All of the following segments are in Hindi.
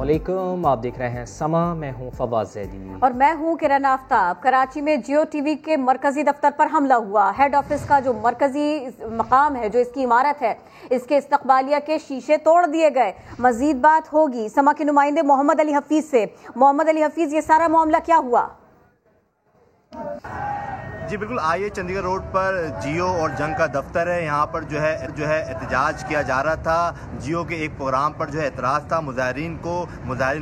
अस्सलामुअलैकुम, आप देख रहे हैं समा। मैं हूं फवाद ज़ैदी और मैं हूं किरण आफ्ताब। कराची में जियो टीवी के मरकजी दफ्तर पर हमला हुआ। हेड ऑफिस का जो मरकजी मकाम है, जो इसकी इमारत है, इसके इस्तकबालिया के शीशे तोड़ दिए गए। मजीद बात होगी समा के नुमाइंदे मोहम्मद अली हफीज से। मोहम्मद अली हफीज, ये सारा मामला क्या हुआ? जी बिल्कुल, आइए चंडीगढ़ रोड पर जियो और जंग का दफ्तर है। यहाँ पर जो है एहतजाज किया जा रहा था। जियो के एक प्रोग्राम पर जो है एतराज़ था। मुजाहिरीन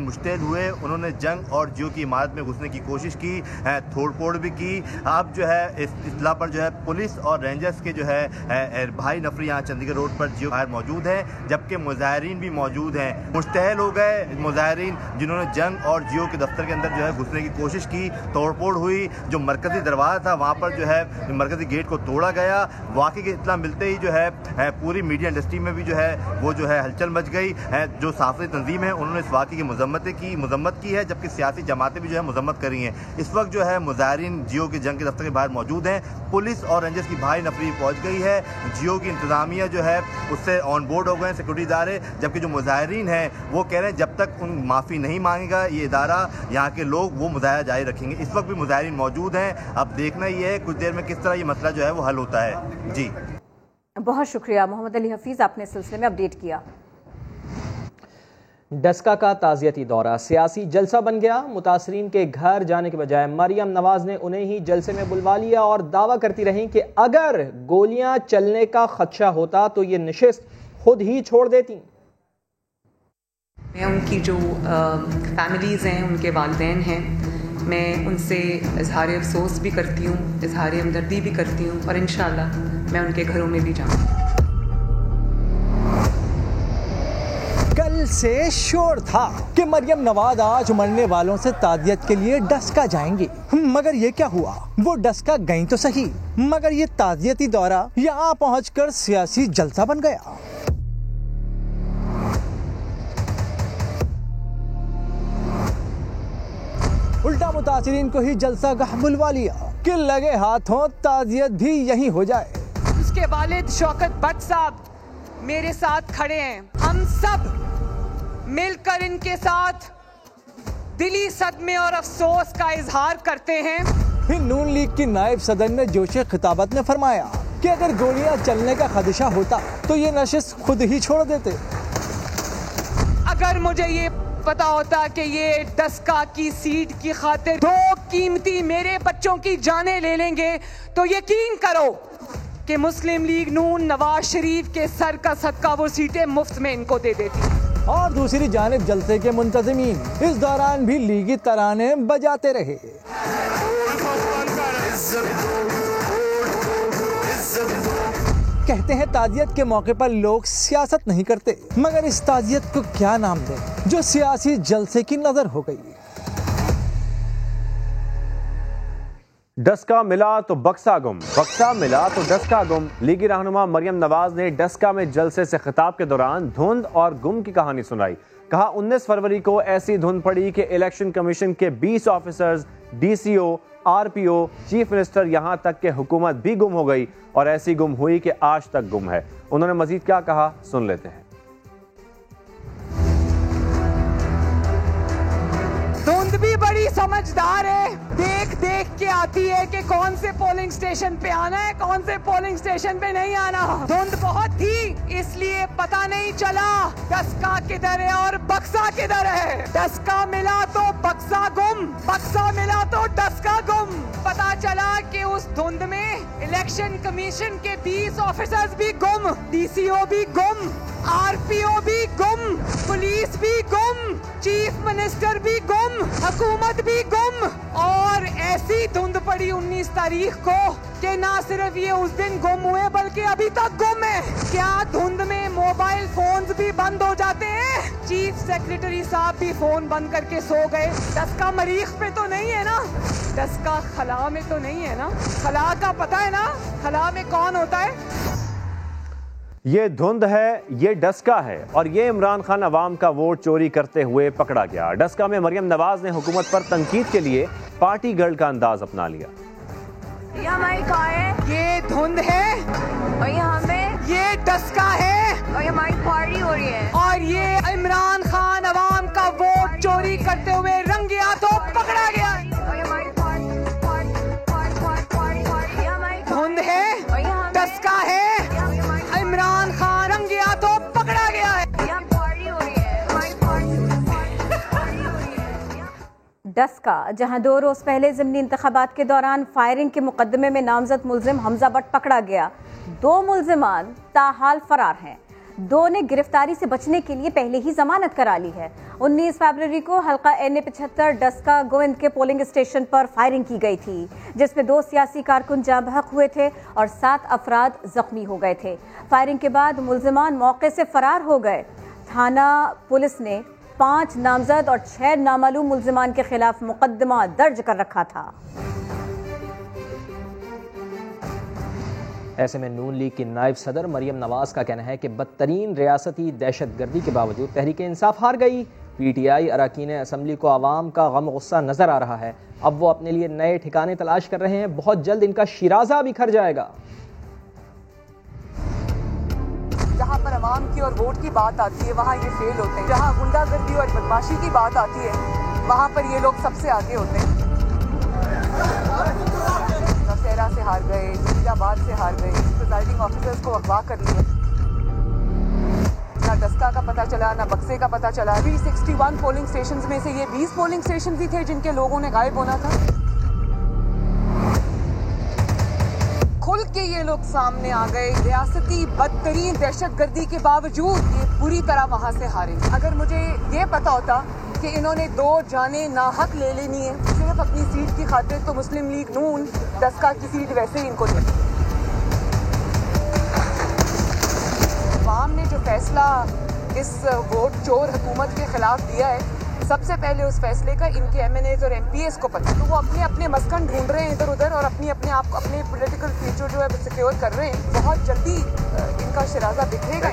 मुश्तैल हुए, उन्होंने जंग और जियो की इमारत में घुसने की कोशिश की, तोड़ फोड़ भी की। अब जो है इस इत्तला पर जो है पुलिस और रेंजर्स के जो है भाई नफरी यहाँ चंडीगढ़ रोड पर जियो बाहर मौजूद है, जबकि मुजाहिरीन भी मौजूद हैं। मुश्तैल हो गए मुजाहिरीन, जिन्होंने जंग और जियो के दफ्तर के अंदर जो है घुसने की कोशिश की, तोड़ फोड़ हुई। जो मरकजी दरवाज़ा था वहाँ पर जो है मरकजी गेट को तोड़ा गया। वाकई की इत्तला मिलते ही जो है पूरी मीडिया इंडस्ट्री में भी जो है वो जो है हलचल मच गई है। जो सहाफ़ी तंजीम है उन्होंने इस वाकई की मजम्मत की है, जबकि सियासी जमातें भी जो है मजम्मत करी हैं। इस वक्त जो है मुजाहिरीन जियो के जंग के दफ्तर के बाहर मौजूद हैं। पुलिस और रेंजर्स की भारी नफरी पहुँच गई है। जियो की इंतजामिया जो है उससे ऑन बोर्ड हो गए सिक्योरिटी इदारे, जबकि जो मुजाहिरीन हैं वो कह रहे हैं जब तक उन माफ़ी नहीं मांगेगा ये इदारा, यहाँ के लोग वो मुजाहिरा जारी रखेंगे। इस वक्त भी मुजाहिरीन मौजूद हैं। अब देखना ही है कुछ देर में किस तरह ये मसला जो है वो हल होता है। जी बहुत शुक्रिया मोहम्मद अली हफीज, आपने इस सिलसिले में अपडेट किया। डस्का का ताज़ियती दौरा सियासी जलसा बन गया। मुतासरीन के घर जाने के बजाय मरियम नवाज ने उन्हें ही जलसे में बुलवा लिया और दावा करती रहीं कि अगर गोलियां चलने का खदशा होता तो ये नशिस्त खुद ही छोड़ देती। मैं उनकी जो फैमिलीज़ हैं, उनके वालिदैन हैं, मैं उनसे इजहार अफसोस भी करती हूँ, इजहार हमदर्दी भी करती हूँ और इंशाअल्लाह मैं उनके घरों में भी जाऊँ। कल से शोर था कि मरियम नवाज आज मरने वालों से ताज़ियत के लिए डस्का जाएंगी, मगर ये क्या हुआ? वो डस्का गई तो सही, मगर ये ताज़ियती दौरा यहाँ पहुँचकर सियासी जलसा बन गया। उल्टा मुतासिरीन को ही जलसा गाह बुलवा लिया कि लगे हाथों ताज़ियत भी यहीं हो जाए। उसके वालिद शौकत भट्ट साहब मेरे साथ खड़े हैं। हम सब मिलकर इनके साथ दिली सदमे और अफसोस का इजहार करते हैं। फिर नून लीग की नायब सदर ने जोशे खिताबत में फरमाया कि अगर गोलियां चलने का खदशा होता तो ये नशिस्त खुद ही छोड़ देते। अगर मुझे ये पता होता कि ये डस्का की सीट की खातिर 2 कीमती मेरे बच्चों की जानें ले लेंगे तो यकीन करो कि मुस्लिम लीग नून नवाज शरीफ के सर का सदका वो सीटें मुफ्त में इनको दे देती। और दूसरी जानिब जलसे के मुंतज़मीन इस दौरान भी लीगी तराने बजाते रहे। कहते हैं ताज़ियत के मौके पर लोग सियासत नहीं करते, मगर इस ताज़ियत को क्या नाम दें जो सियासी जलसे की नजर हो गई। डस्का मिला तो बक्सा गुम, बक्सा मिला तो डस्का गुम। लीगी रहनुमा मरियम नवाज ने डस्का में जलसे से खिताब के दौरान धुंध और गुम की कहानी सुनाई। कहा 19 फरवरी को ऐसी धुंध पड़ी कि इलेक्शन कमीशन के 20 officers, DCO, RPO, chief minister, यहां तक के हुकूमत भी गुम हो गई और ऐसी गुम हुई कि आज तक गुम है। उन्होंने मजीद क्या कहा, सुन लेते हैं। धुंध भी बड़ी समझदार है, देख देख के आती है कि कौन से पोलिंग स्टेशन पे आना है, कौन से पोलिंग स्टेशन पे नहीं आना। धुंध बहुत थी, इसलिए पता नहीं चला डस्का किधर है और बक्सा किधर है। डस्का मिला तो बक्सा गुम, बक्सा मिला तो डस्का गुम। पता चला कि उस धुंध में इलेक्शन कमीशन के 20 ऑफिसर्स भी गुम, DCO भी गुम, RPO भी गुम, पुलिस भी गुम, चीफ मिनिस्टर भी गुम, हुकूमत भी गुम। और ऐसी धुंध पड़ी 19 तारीख को कि ना सिर्फ ये उस दिन गुम हुए बल्कि अभी तक गुम है। क्या धुंध में मोबाइल फोन्स भी बंद हो जाते हैं? चीफ सेक्रेटरी साहब भी फोन बंद करके सो गए। डस्का मरीख पे तो नहीं है ना, डस्का खला में तो नहीं है ना। खला का पता है ना, खला में कौन होता है? ये धुंध है, ये डस्का है और ये इमरान खान अवाम का वोट चोरी करते हुए पकड़ा गया। डस्का में मरियम नवाज ने हुकूमत पर तनकीद के लिए पार्टी गर्ल का अंदाज अपना लिया। ये हमारी कार है, ये धुंध है और ये हमें, ये डस्का है और ये हमारी पार्टी हो रही है और ये इमरान खान अवाम का वोट करते हुए रंगे हाथों पकड़ा गया। धुंध है, डस्का है, इमरान खान रंगे हाथों पकड़ा गया है। डस्का, जहां 2 रोज पहले ज़िमनी इंतखाबात के दौरान फायरिंग के मुकदमे में नामजद मुलजिम हमजा भट्ट पकड़ा गया। 2 मुलजिमान ताहाल फरार हैं। 2 ने गिरफ्तारी से बचने के लिए पहले ही जमानत करा ली है। 19 फरवरी को हल्का NA 75 डस्का गोविंद के पोलिंग स्टेशन पर फायरिंग की गई थी, जिसमें 2 सियासी कारकुन जाँ बहक हुए थे और 7 अफराद जख्मी हो गए थे। फायरिंग के बाद मुलजिमान मौके से फरार हो गए। थाना पुलिस ने 5 नामजद और 6 नामालूम मुलजिमान के खिलाफ मुकदमा दर्ज कर रखा था। ऐसे में नून लीग की नायब सदर मरियम नवाज का कहना है कि बदतरीन रियासती दहशतगर्दी के बावजूद तहरीक इंसाफ हार गई। PTI अरकान असम्बली को आवाम का गम गुस्सा नजर आ रहा है। अब वो अपने लिए नए ठिकाने तलाश कर रहे हैं। बहुत जल्द इनका शिराजा बिखर जाएगा। जहाँ पर अवाम की और वोट की बात आती है वहाँ ये फेल होते हैं। जहाँ गुंडागर्दी और बदमाशी की बात आती है वहाँ पर ये लोग सबसे आगे होते हैं। नौशहरा से हार गए, जलीलाबाद से हार गए, प्रिजाइडिंग ऑफिसर्स को अगवा कर लिया। ना डस्का का पता चला, ना बक्से का पता चला। 361 पोलिंग स्टेशंस में से ये 20 पोलिंग स्टेशन भी थे जिनके लोगों ने गायब होना था। खुल के ये लोग सामने आ गए। रियासती बदतरीन दहशतगर्दी के बावजूद ये पूरी तरह वहां से हारे। अगर मुझे ये पता होता कि इन्होंने 2 जाने नाहक ले लेनी है सिर्फ अपनी सीट की खातिर, तो मुस्लिम लीग नून डस्का की सीट वैसे ही इनको दे। अवाम ने जो फैसला इस वोट चोर हुकूमत के खिलाफ दिया है, सबसे पहले उस फैसले का इनके MNAs और MPAs को पता। तो वो अपने अपने मस्कन ढूंढ रहे हैं इधर उधर और अपने आप अपने पॉलिटिकल फ्यूचर जो है सिक्योर कर रहे हैं। बहुत जल्दी इनका शिराजा बिखरेगा।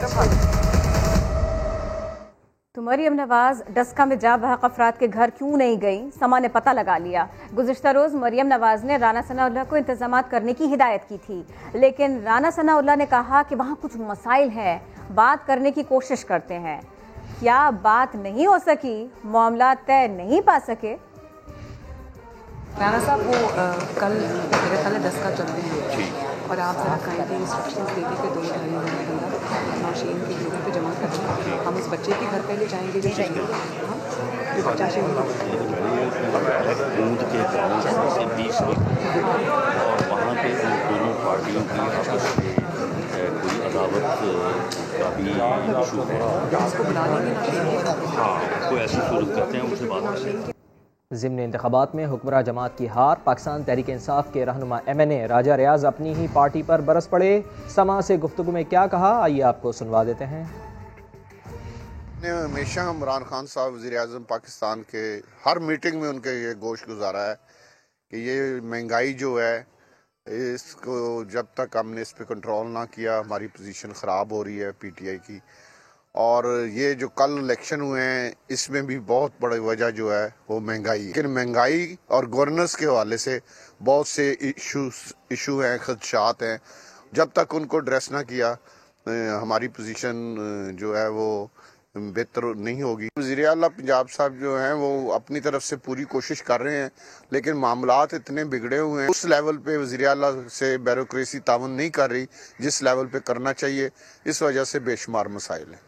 तो मरियम नवाज डस्का में जा बहक अफराद के घर क्यों नहीं गई? समा ने पता लगा लिया। गुज़िश्ता रोज़ मरियम नवाज ने राना सनाउल्लाह को इंतजामात करने की हिदायत की थी, लेकिन राना सनाउल्लाह ने कहा कि वहाँ कुछ मसाइल हैं, बात करने की कोशिश करते हैं। क्या बात नहीं हो सकी? मामला तय नहीं पा सके? राना साहब वो कल मेरे ख्याल डस्का चलते हैं और आप जरा काइंडली इंस्ट्रक्शंस दे दें कि 2-2.5 दिन के अंदर नौशीन की जगह पे जमा कर दें। हम उस बच्चे के घर पहले जाएंगे जो बच्चा ऊँट के गाँव से 20 और वहाँ पे दोनों पार्टियों की आपस में कोई अदावत का भी इशू है। हाँ, कोई ऐसी सूरत करते हैं उनसे बात करते हैं। ज़िमनी इंतखाबात में हुक्मरान जमात की हार। पाकिस्तान तहरीक इंसाफ के रहनुमा MNA राजा रियाज अपनी ही पार्टी पर बरस पड़े। समा से गुफ्तगू में क्या कहा, आइए आपको सुनवा देते हैं। हमेशा इमरान खान साहब वज़ीर आज़म पाकिस्तान के हर मीटिंग में उनके ये गोश गुजारा है कि ये महंगाई जो है इसको जब तक हमने इस पर कंट्रोल ना किया हमारी पोजीशन ख़राब हो रही है PTI की। और ये जो कल इलेक्शन हुए हैं इसमें भी बहुत बड़ी वजह जो है वो महंगाई है। लेकिन महंगाई और गवर्नेंस के हवाले से बहुत से इशू हैं, खदशात हैं। जब तक उनको एड्रेस ना किया हमारी पोजीशन जो है वो बेहतर नहीं होगी। वज़ीर आला पंजाब साहब जो हैं वो अपनी तरफ से पूरी कोशिश कर रहे हैं, लेकिन मामलात इतने बिगड़े हुए हैं, उस लेवल पे वज़ीर आला से ब्यूरोक्रेसी ताउन नहीं कर रही जिस लेवल पे करना चाहिए। इस वजह से बेशुमार मसाइल हैं।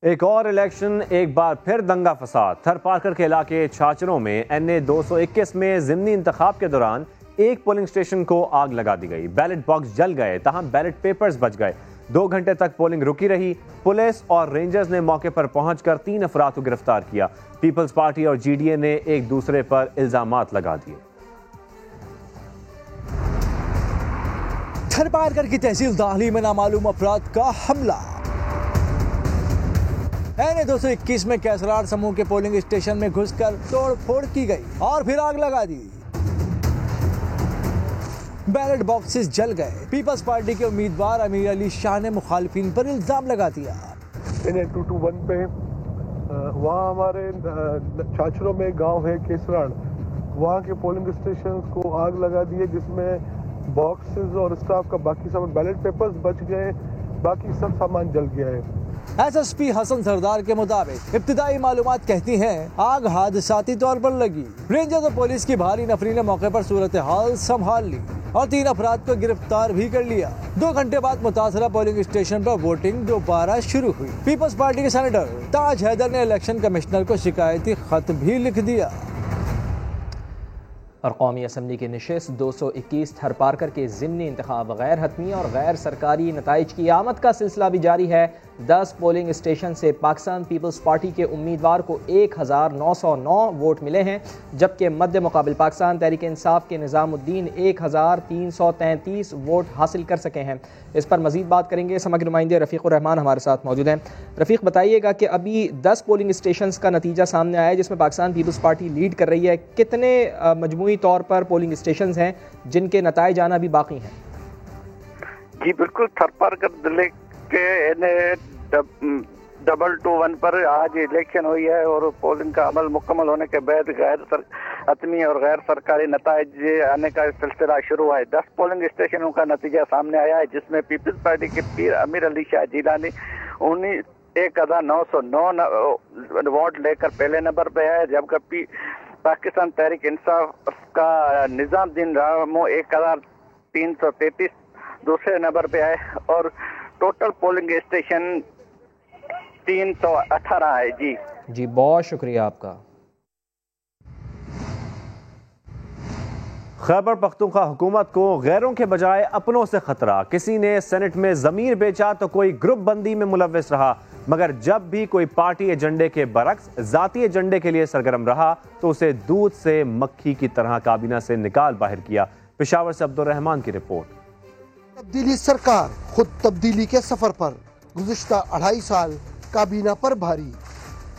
एक और इलेक्शन, एक बार फिर दंगा फसाद। थरपारकर के इलाके छाछरों में NA 221 में ज़िमनी इंतखाब के दौरान एक पोलिंग स्टेशन को आग लगा दी गई। बैलेट बॉक्स जल गए, तहम बैलेट पेपर्स बच गए। 2 घंटे तक पोलिंग रुकी रही। पुलिस और रेंजर्स ने मौके पर पहुंचकर 3 अफराद को गिरफ्तार किया। पीपल्स पार्टी और GDA ने एक दूसरे पर इल्जामात लगा दिए। थरपारकर की तहसील दाहली में नामालूम अफराद का हमला। NA 221 में कैसरार समूह के पोलिंग स्टेशन में घुसकर तोड़ फोड़ की गई और फिर आग लगा दी। बैलेट बॉक्सेस जल गए। पीपल्स पार्टी के उम्मीदवार अमीर अली शाह ने मुखालिफिन पर इल्जाम लगा दिया। NA 221 पे वहाँ हमारे छाछरों में गांव है केसरान, वहाँ के पोलिंग स्टेशन को आग लगा दी है, जिसमें बॉक्सेस और स्टाफ का बाकी सामान, बैलेट पेपर्स बच गए, बाकी सब सामान जल गया है। SSP हसन सरदार के मुताबिक इब्तिदाई मालूमात कहती हैं आग हादसाती तौर पर लगी। रेंजर्स और पुलिस की भारी नफरी ने मौके पर सूरत हाल संभाल ली और 3 अफराद को गिरफ्तार भी कर लिया। 2 घंटे बाद मुतासरा पोलिंग स्टेशन पर वोटिंग दोबारा शुरू हुई। पीपल्स पार्टी के सेनेटर ताज हैदर ने इलेक्शन कमिश्नर को शिकायती खत भी लिख दिया। और कौमी असम्बली की नशिस्त 221 थर पारकर के ज़िमनी इंतखाब गैर हतमी और गैर सरकारी नताइज की आमद का सिलसिला भी जारी है। 10 पोलिंग स्टेशन से पाकिस्तान पीपल्स पार्टी के उम्मीदवार को 1909 वोट मिले हैं, जबकि मद्दे मुकाबिल पाकिस्तान तहरीक इंसाफ के निज़ामुद्दीन 1333 वोट हासिल कर सके हैं। इस पर मजीद बात करेंगे। समग्र नुमाइंदे रफ़ीक़ुर रहमान हमारे साथ मौजूद हैं। रफ़ीक, बताइएगा कि अभी 10 पोलिंग स्टेशन का नतीजा सामने आया है जिसमें पाकिस्तान पीपल्स पार्टी लीड कर रही है। कितने मजमूई तौर पर पोलिंग स्टेशन हैं जिनके नताइज आना भी बाकी हैं? जी बिल्कुल, थरपारकर जिले के 221 पर आज इलेक्शन हुई है और पोलिंग का अमल मुकम्मल होने के बाद गैर हतमी और गैर सरकारी नताइज आने का सिलसिला शुरू हुआ है। 10 पोलिंग स्टेशनों का नतीजा सामने आया है जिसमें पीपल्स पार्टी के पीर अमीर अली शाह जिलानी 1909 वोट लेकर पहले नंबर पे है, जबकि पाकिस्तान तहरीक इंसाफ का निजामुद्दीन रामो 1333 दूसरे नंबर पे है और टोटल पोलिंग स्टेशन 318 है। जी बहुत शुक्रिया आपका। खैबर पख्तूनख्वा हुकूमत को गैरों के बजाय अपनों से खतरा। किसी ने सेनेट में जमीर बेचा तो कोई ग्रुप बंदी में मुलव्विस रहा, मगर जब भी कोई पार्टी एजेंडे के बरक्स जाती एजेंडे के लिए सरगर्म रहा तो उसे दूध से मक्खी की तरह काबीना से निकाल बाहर किया। पेशावर से अब्दुल रहमान की रिपोर्ट। तब्दीली सरकार खुद तब्दीली के सफर पर। गुज़िश्ता 2.5 साल काबीना पर भारी।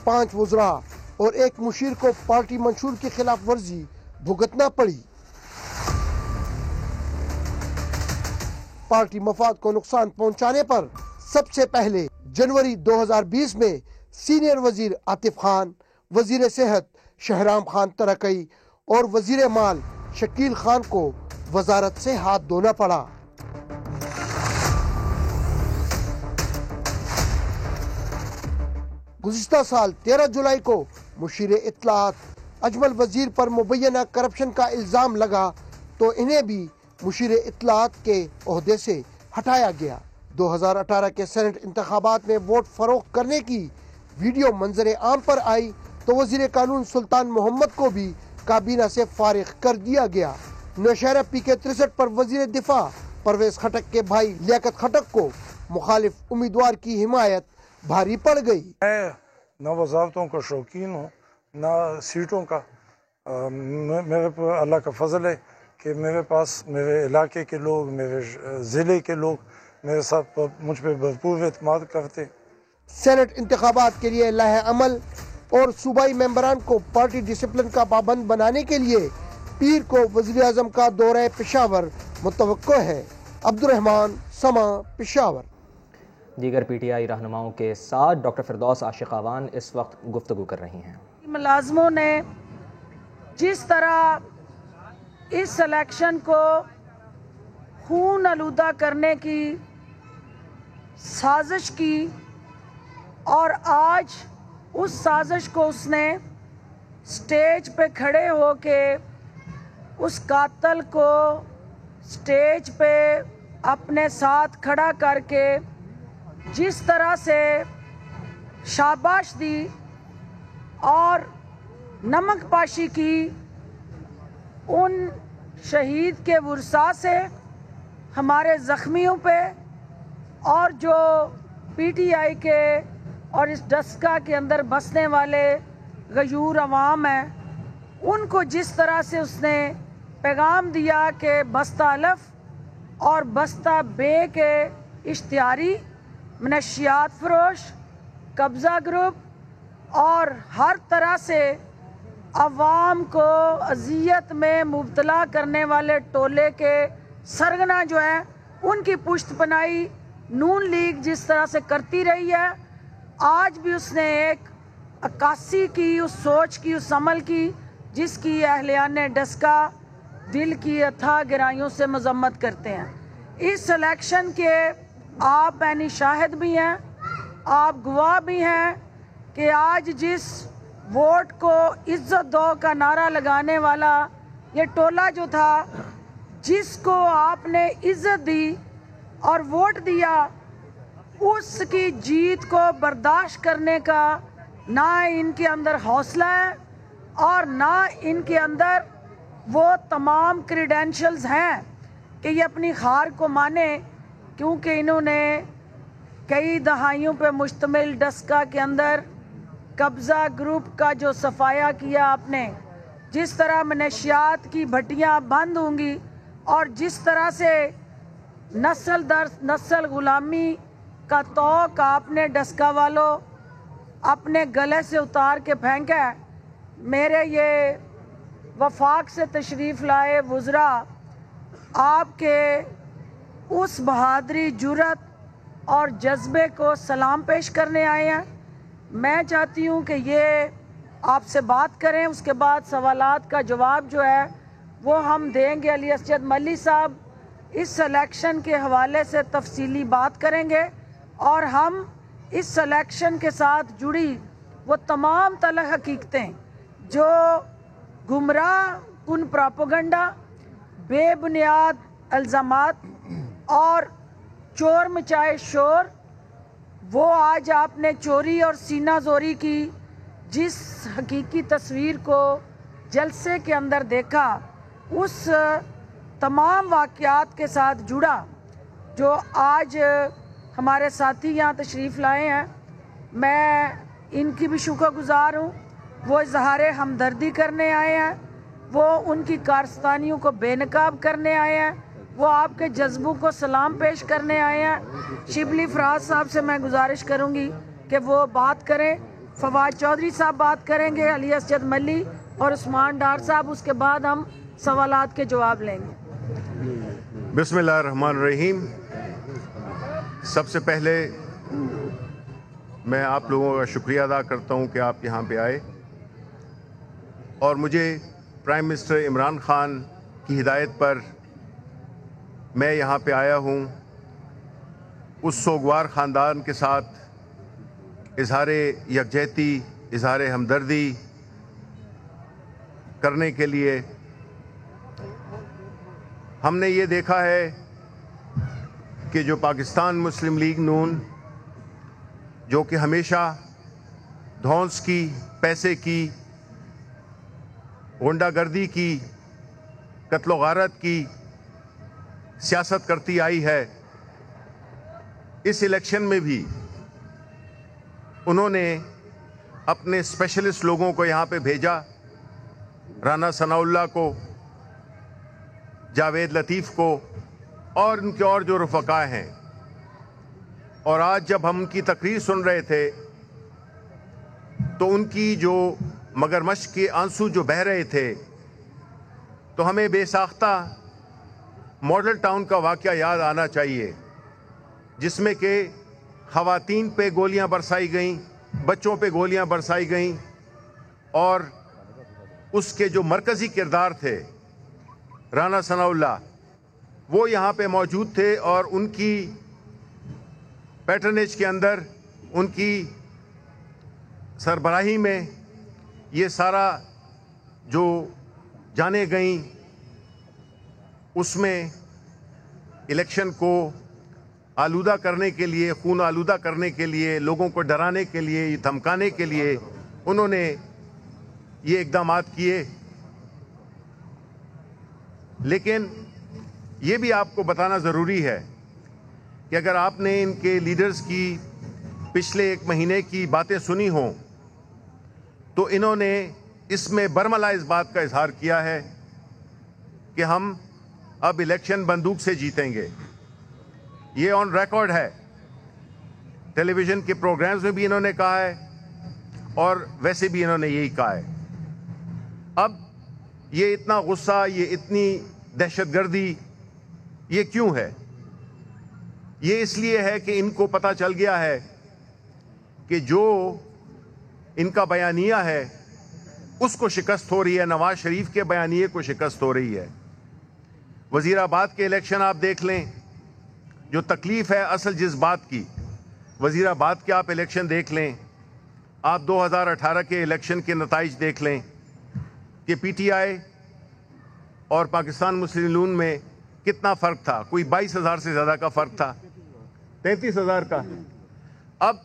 5 वज़रा और 1 मुशीर को पार्टी मंशूर की खिलाफ वर्जी भुगतना पड़ी। पार्टी मफाद को नुकसान पहुंचाने पर सबसे पहले जनवरी 2020 में सीनियर वजीर आतिफ खान, वजीर सेहत शहराम खान तरकई और वजीर माल शकील खान को वजारत से हाथ धोना पड़ा। गुज़िश्ता साल 13 जुलाई को मुशीर इत्तलात अजमल वजीर पर मुबैना करप्शन का इल्ज़ाम लगा तो इन्हें भी मुशीर इत्तलात के ओहदे से हटाया गया। 2018 के सेनेट इंतखाबात में वोट फरोख्त करने की वीडियो मंजर आम पर आई तो वजीर कानून सुल्तान मोहम्मद को भी काबीना से फारिग कर दिया गया। नौशहरा PK 63 पर वजीर दिफा परवेज खटक के भाई लियाकत खटक को मुखालिफ उम्मीदवार की हिमायत भारी पड़ गई। मैं न वज़ारतों का शौकीन हूँ न सीटों का। मेरे पर अल्लाह का फजल है कि मेरे पास मेरे इलाके के लोग, मेरे ज़िले के लोग मेरे साथ मुझ पर भरपूर एतमाद करते। सेनेट इंतखाबात के लिए लाहे अमल और सूबाई मेंबरान को पार्टी डिसिप्लिन का पाबंद बनाने के लिए पीर को वज़ीर आज़म का दौरा पेशावर मुतवक्को है। अब्दुल रहमान, समा, पेशावर। दीगर PTI रहनुमाओं के साथ डॉक्टर फिरदौस आशिकावान इस वक्त गुफ्तगू कर रही हैं। मुलाजमों ने जिस तरह इस इलेक्शन को खून आलूदा करने की साजिश की और आज उस साजिश को उसने स्टेज पे खड़े होके उस कातल को स्टेज पे अपने साथ खड़ा करके जिस तरह से शाबाश दी और नमक पाशी की उन शहीद के वर्सा से हमारे ज़ख्मियों पे और जो PTI के और इस डस्का के अंदर बसने वाले गयूर अवाम हैं उनको जिस तरह से उसने पैगाम दिया कि बस्ता अलफ और बस्ता बे के इश्तिहारी मनशियात फरोश कब्ज़ा ग्रुप और हर तरह से अवाम को अजियत में मुब्तला करने वाले टोले के सरगना जो है उनकी पुश्त बनाई नून लीग जिस तरह से करती रही है, आज भी उसने एक अक्कासी की, उस सोच की, उस अमल की जिसकी अहलियाने डस्का दिल की अथाह गहराइयों से मजम्मत करते हैं। इस इलेक्शन के आप यानी शाहिद भी हैं आप गवाह भी हैं कि आज जिस वोट को इज्जत दो का नारा लगाने वाला ये टोला जो था, जिसको आपने इज्जत दी और वोट दिया, उसकी जीत को बर्दाश्त करने का ना इनके अंदर हौसला है और ना इनके अंदर वो तमाम क्रीडेंशियल्स हैं कि ये अपनी हार को माने, क्योंकि इन्होंने कई दहाइयों पे मुश्तमिल डस्का के अंदर कब्ज़ा ग्रुप का जो सफाया किया आपने, जिस तरह मनशियात की भट्टियाँ बंद होंगी और जिस तरह से नस्ल दर नस्ल गुलामी का तौक आपने डस्का वालों अपने गले से उतार के फेंका है। मेरे ये वफाक से तशरीफ़ लाए वज़रा आपके उस बहादरी, जुर्रत और जज्बे को सलाम पेश करने आए हैं। मैं चाहती हूँ कि ये आपसे बात करें, उसके बाद सवालात का जवाब जो है वो हम देंगे। अली असजद मल्ली साहब इस सिलेक्शन के हवाले से तफसीली बात करेंगे और हम इस सिलेक्शन के साथ जुड़ी वो तमाम तलख हकीकतें जो गुमराह कुन प्रोपेगेंडा, बेबुनियाद इल्ज़ामात और चोर मचाए शोर, वो आज आपने चोरी और सीना जोरी की जिस हकीकी तस्वीर को जलसे के अंदर देखा, उस तमाम वाक़यात के साथ जुड़ा जो आज हमारे साथी यहाँ तशरीफ़ लाए हैं। मैं इनकी भी शुक्रगुज़ार हूँ। वो इजहार हमदर्दी करने आए हैं, वो उनकी कारस्तानियों को बेनकाब करने आए हैं, वो आपके जज्बों को सलाम पेश करने आए हैं। शिबली फराज साहब से मैं गुजारिश करूँगी कि वो बात करें, फवाद चौधरी साहब बात करेंगे, अली असजद मल्ली और उस्मान डार साहब, उसके बाद हम सवालात के जवाब लेंगे। बिस्मिल्लाहिर्रहमानिर्रहीम। सबसे पहले मैं आप लोगों का शुक्रिया अदा करता हूं कि आप यहाँ पे आए और मुझे प्राइम मिनिस्टर इमरान खान की हिदायत पर मैं यहाँ पे आया हूँ उस सोगवार ख़ानदान के साथ इजहार यकजहती, इजहार हमदर्दी करने के लिए। हमने ये देखा है कि जो पाकिस्तान मुस्लिम लीग नून, जो कि हमेशा धौंस की, पैसे की, गुंडागर्दी की, कत्ल गारत की सियासत करती आई है, इस इलेक्शन में भी उन्होंने अपने स्पेशलिस्ट लोगों को यहाँ पे भेजा, राना सनाउल्लाह को, जावेद लतीफ़ को और उनके और जो रफ़का हैं। और आज जब हम उनकी तकरीर सुन रहे थे तो उनकी जो मगरमच्छ के आंसू जो बह रहे थे, तो हमें बेसाख्ता मॉडल टाउन का वाक़या याद आना चाहिए, जिसमें कि ख़वातीन पे गोलियां बरसाई गईं, बच्चों पे गोलियां बरसाई गईं और उसके जो मरकज़ी किरदार थे राना सनाउल्लाह, वो यहाँ पे मौजूद थे और उनकी पैटर्नेज के अंदर, उनकी सरबराही में ये सारा जो जाने गईं, उसमें इलेक्शन को आलूदा करने के लिए, खून आलूदा करने के लिए, लोगों को डराने के लिए, धमकाने के लिए उन्होंने ये इक़दामात किए। लेकिन ये भी आपको बताना ज़रूरी है कि अगर आपने इनके लीडर्स की पिछले 1 महीने की बातें सुनी हों तो इन्होंने इसमें बरमला इस बात का इजहार किया है कि हम अब इलेक्शन बंदूक से जीतेंगे। ये ऑन रिकॉर्ड है, टेलीविज़न के प्रोग्राम्स में भी इन्होंने कहा है और वैसे भी इन्होंने यही कहा है। अब ये इतना गुस्सा, ये इतनी दहशतगर्दी, ये क्यों है? ये इसलिए है कि इनको पता चल गया है कि जो इनका बयानिया है उसको शिकस्त हो रही है, नवाज शरीफ के बयानिए को शिकस्त हो रही है। वज़ीराबाद के इलेक्शन आप देख लें, जो तकलीफ़ है असल जिस बात की, वज़ीराबाद के आप इलेक्शन देख लें, आप 2018 के इलेक्शन के नताइज देख लें कि पीटीआई और पाकिस्तान मुस्लिम लीग में कितना फ़र्क था। कोई 22,000 से ज़्यादा का फ़र्क था, 33,000 का। अब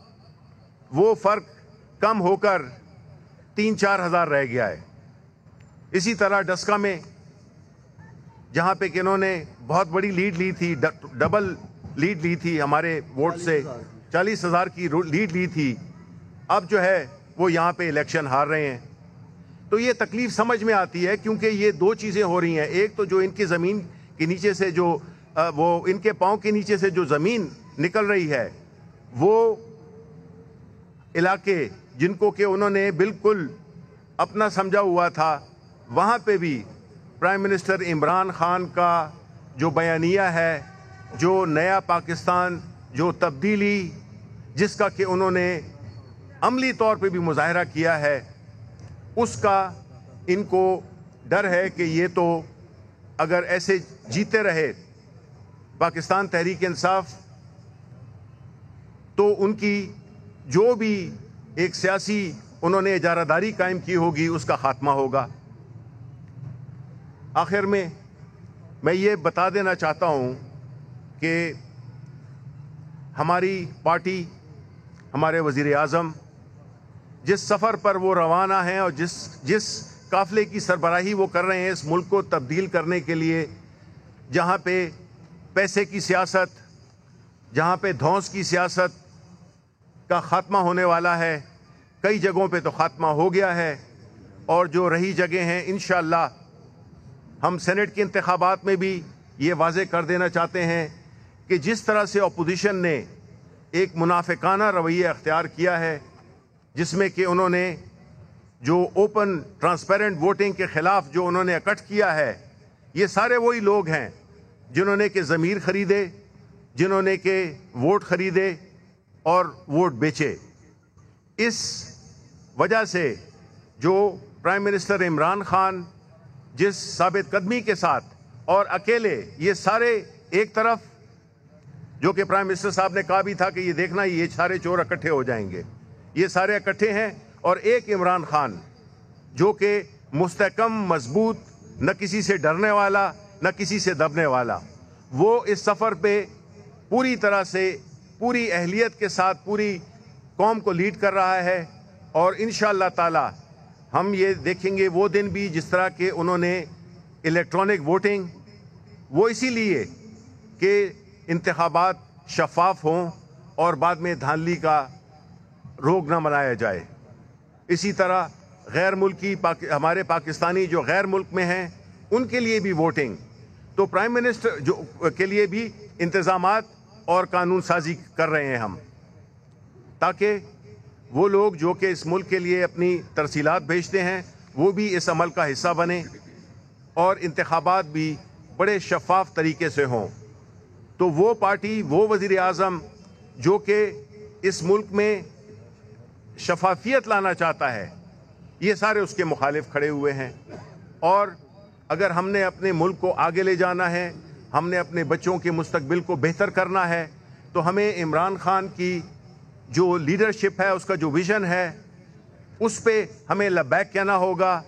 वो फ़र्क कम होकर 3-4 हज़ार रह गया है। इसी तरह डस्का में जहाँ पे कि इन्होंने बहुत बड़ी लीड ली थी, डबल लीड ली थी हमारे वोट से, 40,000 की लीड ली थी, अब जो है वो यहाँ पे इलेक्शन हार रहे हैं। तो ये तकलीफ समझ में आती है, क्योंकि ये दो चीज़ें हो रही हैं। एक तो जो इनकी ज़मीन के नीचे से जो वो इनके पाँव के नीचे से जो ज़मीन निकल रही है, वो इलाके जिनको कि उन्होंने बिल्कुल अपना समझा हुआ था, वहाँ पे भी प्राइम मिनिस्टर इमरान खान का जो बयानिया है, जो नया पाकिस्तान, जो तब्दीली जिसका कि उन्होंने अमली तौर पे भी मुजाहरा किया है, उसका इनको डर है कि ये तो अगर ऐसे जीते रहे पाकिस्तान तहरीक इंसाफ, तो उनकी जो भी एक सियासी उन्होंने इजारादारी कायम की होगी उसका खात्मा होगा। आखिर में मैं ये बता देना चाहता हूँ कि हमारी पार्टी, हमारे वज़ीर आज़म जिस सफ़र पर वो रवाना हैं और जिस काफ़िले की सरबराही वो कर रहे हैं इस मुल्क को तब्दील करने के लिए, जहाँ पे पैसे की सियासत, जहाँ पे धौंस की सियासत का ख़ात्मा होने वाला है, कई जगहों पे तो ख़ात्मा हो गया है, और जो रही जगह हैं इंशाअल्लाह हम सेनेट के इंतखाबात में भी ये वाज़े कर देना चाहते हैं कि जिस तरह से अपोजिशन ने एक मुनाफिकाना रवैया अख्तियार किया है, जिसमें कि उन्होंने जो ओपन ट्रांसपेरेंट वोटिंग के ख़िलाफ़ जो उन्होंने इकट्ठ किया है, ये सारे वही लोग हैं जिन्होंने के ज़मीर ख़रीदे, जिन्होंने के वोट ख़रीदे और वोट बेचे। इस वजह से जो प्राइम मिनिस्टर इमरान खान जिस साबित कदमी के साथ और अकेले, ये सारे एक तरफ जो कि प्राइम मिनिस्टर साहब ने कहा भी था कि ये देखना ये सारे चोर इकट्ठे हो जाएंगे, ये सारे इकट्ठे हैं, और एक इमरान खान जो कि मुस्तहकम, मजबूत, न किसी से डरने वाला न किसी से दबने वाला, वो इस सफ़र पे पूरी तरह से पूरी अहलियत के साथ पूरी कौम को लीड कर रहा है। और इंशाअल्लाह ताला हम ये देखेंगे वो दिन भी जिस तरह के उन्होंने इलेक्ट्रॉनिक वोटिंग, वो इसीलिए कि इंतखाबात शफाफ हों और बाद में धांधली का रोग ना बनाया जाए। इसी तरह गैर मुल्की हमारे पाकिस्तानी जो गैर मुल्क में हैं उनके लिए भी वोटिंग, तो प्राइम मिनिस्टर जो के लिए भी इंतज़ामात और कानून साजी कर रहे हैं हम, ताकि वो लोग जो कि इस मुल्क के लिए अपनी तरसीलात भेजते हैं वो भी इस अमल का हिस्सा बने और इंतखाबात भी बड़े शफाफ तरीके से हों। तो वो पार्टी, वो वज़ीर आज़म जो कि इस मुल्क में शफाफियत लाना चाहता है, ये सारे उसके मुखालिफ खड़े हुए हैं। और अगर हमने अपने मुल्क को आगे ले जाना है, हमने अपने बच्चों के मुस्तकबिल को बेहतर करना है, तो हमें इमरान खान की जो लीडरशिप है, उसका जो विज़न है, उस पे हमें लबैक कहना होगा।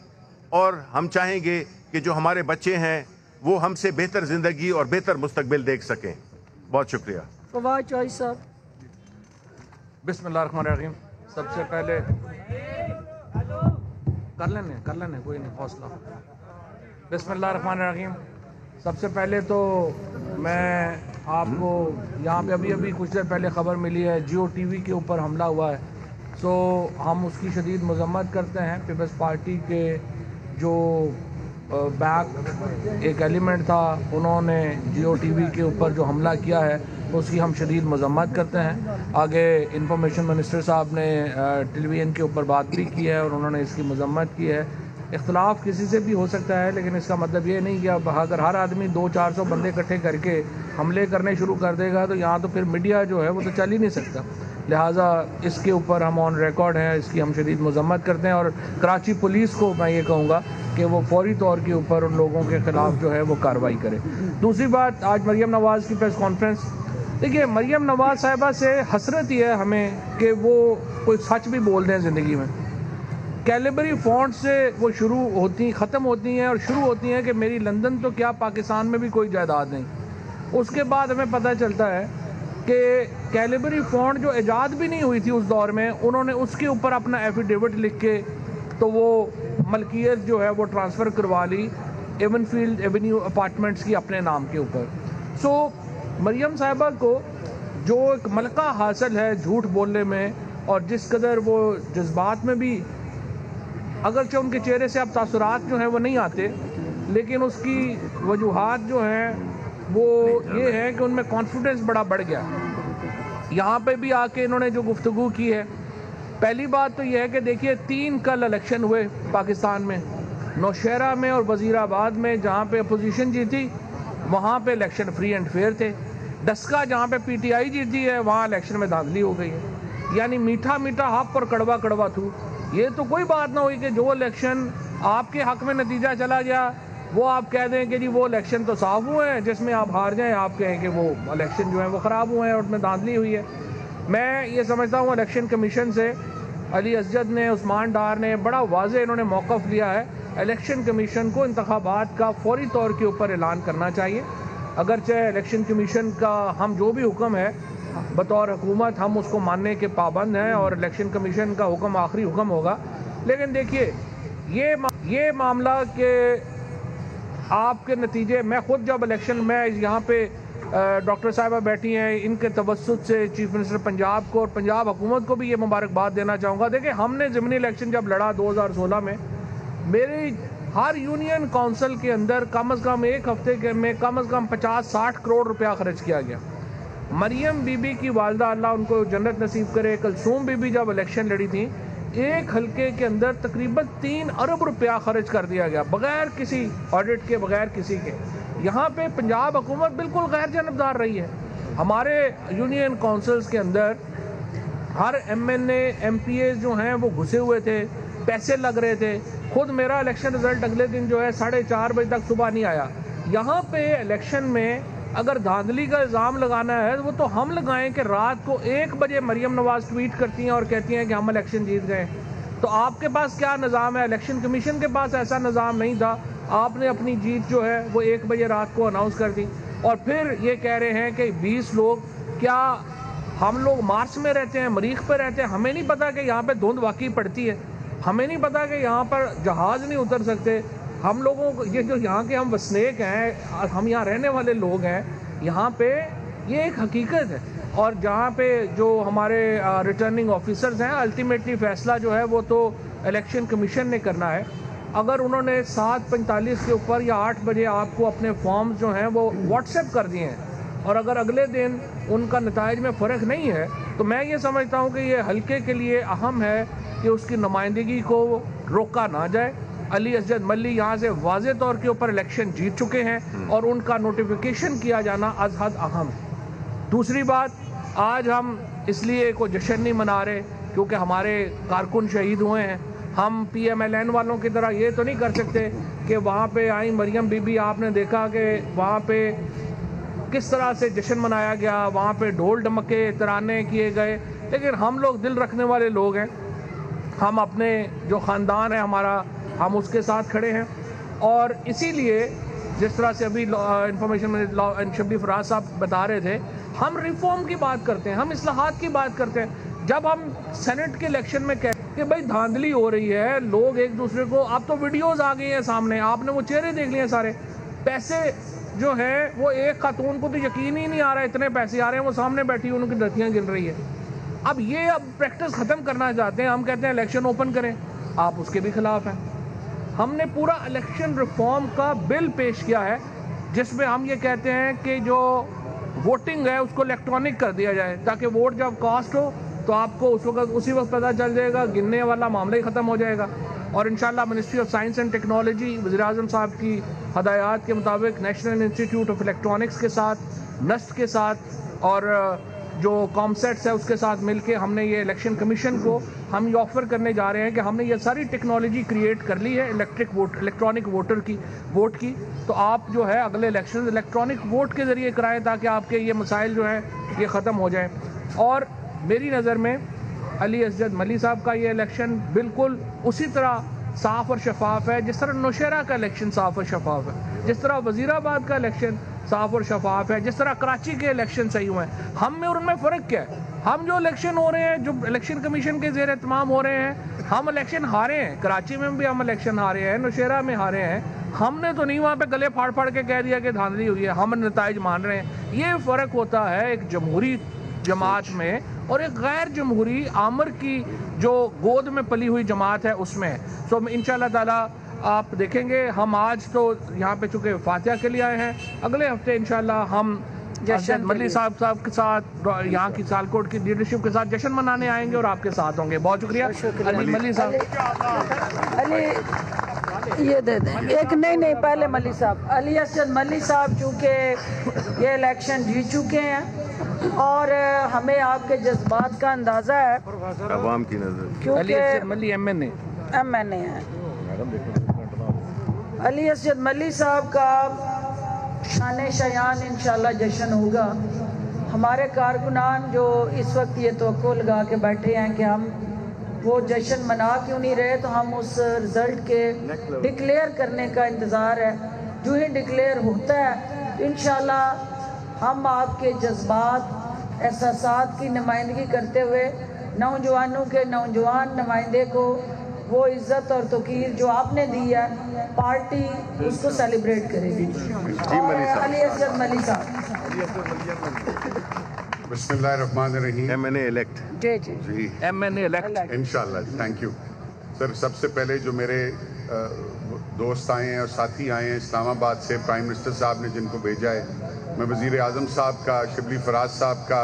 और हम चाहेंगे कि जो हमारे बच्चे हैं वो हमसे बेहतर ज़िंदगी और बेहतर मुस्तकबिल देख सकें। बहुत शुक्रिया। फवाद चौधरी साहब। बिस्मिल्लाहिर्रहमानिर्रहीम। सबसे पहले कर लेने कोई नहीं, हौसला। बिस्मिल्लाहिर्रहमानिर्रहीम। सबसे पहले तो मैं आपको यहाँ पे अभी कुछ देर पहले ख़बर मिली है जियो टीवी के ऊपर हमला हुआ है, सो हम उसकी शदीद मज़म्मत करते हैं। पीपल्स पार्टी के जो बैक एक एलिमेंट था, उन्होंने जियो टीवी के ऊपर जो हमला किया है उसकी हम शदीद मज़म्मत करते हैं। आगे इंफॉर्मेशन मिनिस्टर साहब ने टेलीविज़न के ऊपर बात भी की है और उन्होंने इसकी मज़म्मत की है। इख्तलाफ किसी से भी हो सकता है, लेकिन इसका मतलब ये नहीं कि अब अगर हर आदमी 200-400 बंदे इकट्ठे करके हमले करने शुरू कर देगा तो यहाँ तो फिर मीडिया जो है वो तो चल ही नहीं सकता। लिहाजा इसके ऊपर हम ऑन रिकॉर्ड हैं, इसकी हम शदीद मज़म्मत करते हैं। और कराची पुलिस को मैं ये कहूँगा कि वो फौरी तौर के ऊपर उन लोगों के ख़िलाफ़ जो है वो कार्रवाई करे। दूसरी बात, आज मरियम नवाज़ की प्रेस कॉन्फ्रेंस, देखिए, मरियम नवाज साहिबा से हसरत ही है हमें कि वो कोई सच भी बोल दें ज़िंदगी में। कैलिबरी फॉन्ट से वो शुरू होती ख़त्म होती हैं और शुरू होती हैं कि मेरी लंदन तो क्या पाकिस्तान में भी कोई जायदाद नहीं। उसके बाद हमें पता चलता है कि कैलिबरी फॉन्ट जो ईजाद भी नहीं हुई थी उस दौर में, उन्होंने उसके ऊपर अपना एफिडेविट लिख के तो वो मलकियत जो है वो ट्रांसफ़र करवा ली एवनफील्ड एवेन्यू अपार्टमेंट्स की अपने नाम के ऊपर। सो मरियम साहिबा को जो एक मलका हासिल है झूठ बोलने में, और जिस कदर वो जज्बात में भी, अगरचे उनके चेहरे से अब तासुरात जो हैं वो नहीं आते, लेकिन उसकी वजूहात जो हैं वो ये है कि उनमें कॉन्फिडेंस बड़ा बढ़ गया। यहाँ पे भी आके इन्होंने जो गुफ्तगू की है, पहली बात तो यह है कि देखिए 3 कल इलेक्शन हुए पाकिस्तान में, नौशहरा में और वज़ीराबाद में, जहाँ पे अपोजिशन जीती वहाँ पे इलेक्शन फ्री एंड फेयर थे। डस्का जहाँ पे पीटीआई जीती है वहाँ इलेक्शन में धांधली हो गई है। यानी मीठा मीठा हक और कड़वा कड़वा थू। ये तो कोई बात ना हुई कि जो इलेक्शन आपके हक में नतीजा चला गया वो आप कह दें कि जी वो इलेक्शन तो साफ हुए हैं, जिसमें आप हार जाएं आप कहें कि वो इलेक्शन जो है वो ख़राब हुए हैं और उसमें धांधली हुई है। मैं ये समझता हूँ इलेक्शन कमीशन से अली असजद ने, उस्मान डार ने बड़ा वाज़े इन्होंने मौक़िफ़ लिया है। इलेक्शन कमीशन को इंतखाबात का फौरी तौर के ऊपर ऐलान करना चाहिए। अगरचे इलेक्शन कमीशन का हम जो भी हुक्म है बतौर हुकूमत हम उसको मानने के पाबंद हैं और इलेक्शन कमीशन का हुक्म आखिरी हुक्म होगा। लेकिन देखिए ये मामला के आपके नतीजे, मैं ख़ुद जब इलेक्शन में यहाँ पे डॉक्टर साहिबा बैठी हैं, इनके तवस्सुत से चीफ मिनिस्टर पंजाब को और पंजाब हुकूमत को भी ये मुबारकबाद देना चाहूँगा। देखिए, हमने ज़मीनी इलेक्शन जब लड़ा 2016 में, मेरी हर यूनियन काउंसिल के अंदर कम अज़ कम एक हफ्ते में कम अज़ कम 50-60 करोड़ रुपया खर्च किया गया। मरियम बीबी की वालदा, अल्लाह उनको जन्नत नसीब करे, कलसूम बीबी जब इलेक्शन लड़ी थी, एक हल्के के अंदर तकरीबन 3 अरब रुपया खर्च कर दिया गया बगैर किसी ऑडिट के, बगैर किसी के। यहाँ पे पंजाब हुकूमत बिल्कुल गैर जानबदार रही है। हमारे यूनियन काउंसिल्स के अंदर हर MNA MPA जो हैं वो घुसे हुए थे, पैसे लग रहे थे। खुद मेरा इलेक्शन रिजल्ट अगले दिन जो है 4:30 बजे तक सुबह नहीं आया। यहाँ पे इलेक्शन में अगर धांधली का इल्ज़ाम लगाना है वो तो हम लगाएं कि रात को 1 बजे मरियम नवाज़ ट्वीट करती हैं और कहती हैं कि हम इलेक्शन जीत गए। तो आपके पास क्या निज़ाम है? इलेक्शन कमीशन के पास ऐसा निज़ाम नहीं था। आपने अपनी जीत जो है वो 1 बजे रात को अनाउंस कर दी और फिर ये कह रहे हैं कि 20 लोग, क्या हम लोग मार्च में रहते हैं, मरीख पे रहते हैं, हमें नहीं पता कि यहाँ पे धुंध वाकई पड़ती है, हमें नहीं पता कि यहाँ पर जहाज़ नहीं उतर सकते। हम लोगों को ये जो यहाँ के हम वसनीक हैं, हम यहाँ रहने वाले लोग हैं, यहाँ पे ये एक हकीकत है। और जहाँ पे जो हमारे रिटर्निंग ऑफिसर्स हैं, अल्टीमेटली फ़ैसला जो है वो तो इलेक्शन कमीशन ने करना है। अगर उन्होंने 7:45 के ऊपर या 8 बजे आपको अपने फॉर्म्स जो हैं वो व्हाट्सएप कर दिए हैं और अगर अगले दिन उनका नताइज में फ़र्क नहीं है, तो मैं ये समझता हूँ कि ये हल्के के लिए अहम है कि उसकी नुमाइंदगी को रोका ना जाए। अली असजद मल्ली यहाँ से वाज़े तौर के ऊपर इलेक्शन जीत चुके हैं और उनका नोटिफिकेशन किया जाना अज़ हद अहम है। दूसरी बात, आज हम इसलिए कोई जश्न नहीं मना रहे क्योंकि हमारे कारकुन शहीद हुए हैं। हम PMLN वालों की तरह ये तो नहीं कर सकते कि वहाँ पे आई मरियम बीबी, आपने देखा कि वहाँ पे किस तरह से जश्न मनाया गया, वहाँ पे ढोल ढमके तराने किए गए। लेकिन हम लोग दिल रखने वाले लोग हैं, हम अपने जो ख़ानदान है हमारा, हम उसके साथ खड़े हैं। और इसीलिए जिस तरह से अभी इंफॉर्मेशन में शब्बी फराज साहब बता रहे थे, हम रिफॉर्म की बात करते हैं, हम इस्लाहात की बात करते हैं। जब हम सेनेट के इलेक्शन में कहते हैं कि भाई धांधली हो रही है, लोग एक दूसरे को, अब तो वीडियोज़ आ गई हैं सामने, आपने वो चेहरे देख लिए सारे, पैसे जो है वो एक खातून को तो यकीन ही नहीं आ रहा है इतने पैसे आ रहे हैं, वो सामने बैठी उनकी दतियाँ गिन रही है। अब ये अब प्रैक्टिस ख़त्म करना चाहते हैं। हम कहते हैं इलेक्शन ओपन करें, आप उसके भी खिलाफ हैं। हमने पूरा इलेक्शन रिफॉर्म का बिल पेश किया है जिसमें हम ये कहते हैं कि जो वोटिंग है उसको इलेक्ट्रॉनिक कर दिया जाए ताकि वोट जब कास्ट हो तो आपको उसी वक्त पता चल जाएगा, गिनने वाला मामला ही ख़त्म हो जाएगा। और इंशाल्लाह ministry of science and technology वज़ीर-ए-आज़म साहब की हदायत के मुताबिक नेशनल इंस्टीट्यूट ऑफ इलेक्ट्रॉनिक्स के साथ, नस्ट के साथ और जो कॉमसेट्स है उसके साथ मिलके हमने ये इलेक्शन कमीशन को हम ये ऑफर करने जा रहे हैं कि हमने ये सारी टेक्नोलॉजी क्रिएट कर ली है इलेक्ट्रॉनिक वोट की। तो आप जो है अगले इलेक्शन इलेक्ट्रॉनिक वोट के ज़रिए कराएं ताकि आपके ये मसाइल जो हैं ये ख़त्म हो जाएं। और मेरी नज़र में अली असजद मली साहब का ये इलेक्शन बिल्कुल उसी तरह साफ़ और शफाफ है जिस तरह नौशहरा का इलेक्शन साफ़ और शफाफ है, जिस तरह वज़ीराबाद का इलेक्शन साफ़ और शफाफ है, जिस तरह कराची के इलेक्शन सही हुए हैं। हम में और उनमें फ़र्क क्या है? हम जो इलेक्शन हो रहे हैं, जो इलेक्शन कमीशन के ज़ेर एहतमाम हो रहे हैं, हम इलेक्शन हारे हैं। कराची में भी हम इलेक्शन हारे हैं, नौशहरा में हारे हैं। हमने तो नहीं वहाँ पे गले फाड़ फाड़ के कह दिया कि धांधली हुई है, हम नताइज मान रहे हैं। ये फ़र्क होता है एक जमहूरी जमात में और एक गैर जमहूरी आमर की जो गोद में पली हुई जमात है उसमें। तो इंशाअल्लाह ताला आप देखेंगे, हम आज तो यहाँ पे चूँकि फातिहा के लिए आए हैं, अगले हफ्ते इंशाअल्लाह हम जशन मली साहब के साथ यहाँ की सियालकोट की लीडरशिप के साथ जश्न मनाने आएंगे और आपके साथ होंगे। बहुत शुक्रिया अली मली साहब। अली ये दे दें एक, नहीं पहले मली साहब, अली असद मली साहब चूँकि ये इलेक्शन जीत चुके हैं और हमें आपके जज्बात का अंदाज़ा है अवाम की नज़र, क्योंकि मली MNA है। अली असद मली साहब का शान शयान इंशाल्लाह जश्न होगा। हमारे कारकुनान जो इस वक्त ये तवक्को लगा के बैठे हैं कि हम वो जश्न मना क्यों नहीं रहे, तो हम उस रिज़ल्ट के डिक्लेयर करने का इंतज़ार है। जो ही डिक्लेयर होता है तो इंशाल्लाह हम आपके जज्बात एहसासात की नुमाइंदगी करते हुए नौजवानों के नौजवान नुमाइंदे को वो इज्जत और तौकीर जो आपने दी है, पार्टी उसको सेलिब्रेट करेगी। अली असद मली साहब। बिस्मिल्लाहिर्रहमानिर्रहीम। MNA इलेक्ट जी MNA इलेक्ट इंशाल्लाह। Thank you sir. सबसे पहले जो मेरे दोस्त आए हैं और साथी आए हैं इस्लामाबाद से, प्राइम मिनिस्टर साहब ने जिनको भेजा है, मैं वज़ीर आज़म साहब का, शिबली फराज साहब का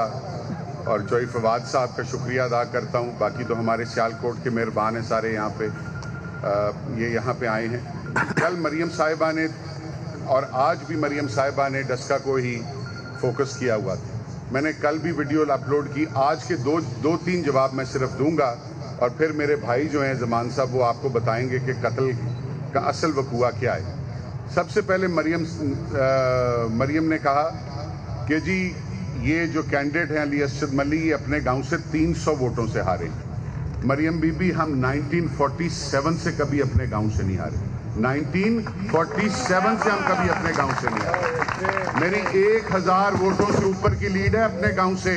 और जोई फवाद साहब का शुक्रिया अदा करता हूँ। बाकी तो हमारे सियालकोट के मेहरबान हैं सारे यहाँ पे, ये यहाँ पे आए हैं। कल मरियम साहिबा ने और आज भी मरियम साहिबा ने डस्का को ही फोकस किया हुआ था। मैंने कल भी वीडियो अपलोड की। आज के दो तीन जवाब मैं सिर्फ दूंगा और फिर मेरे भाई जो हैं ज़मान साहब वो आपको बताएंगे कि कत्ल का असल वकूआ क्या है। सबसे पहले मरियम ने कहा कि जी ये जो कैंडिडेट हैं अली असद मली, ये अपने गांव से 300 वोटों से हारे। मरियम बीबी, हम 1947 से कभी अपने गांव से नहीं हारे। 1947 से हम कभी अपने गांव से नहीं हारे। मेरी 1000 वोटों से ऊपर की लीड है अपने गांव से।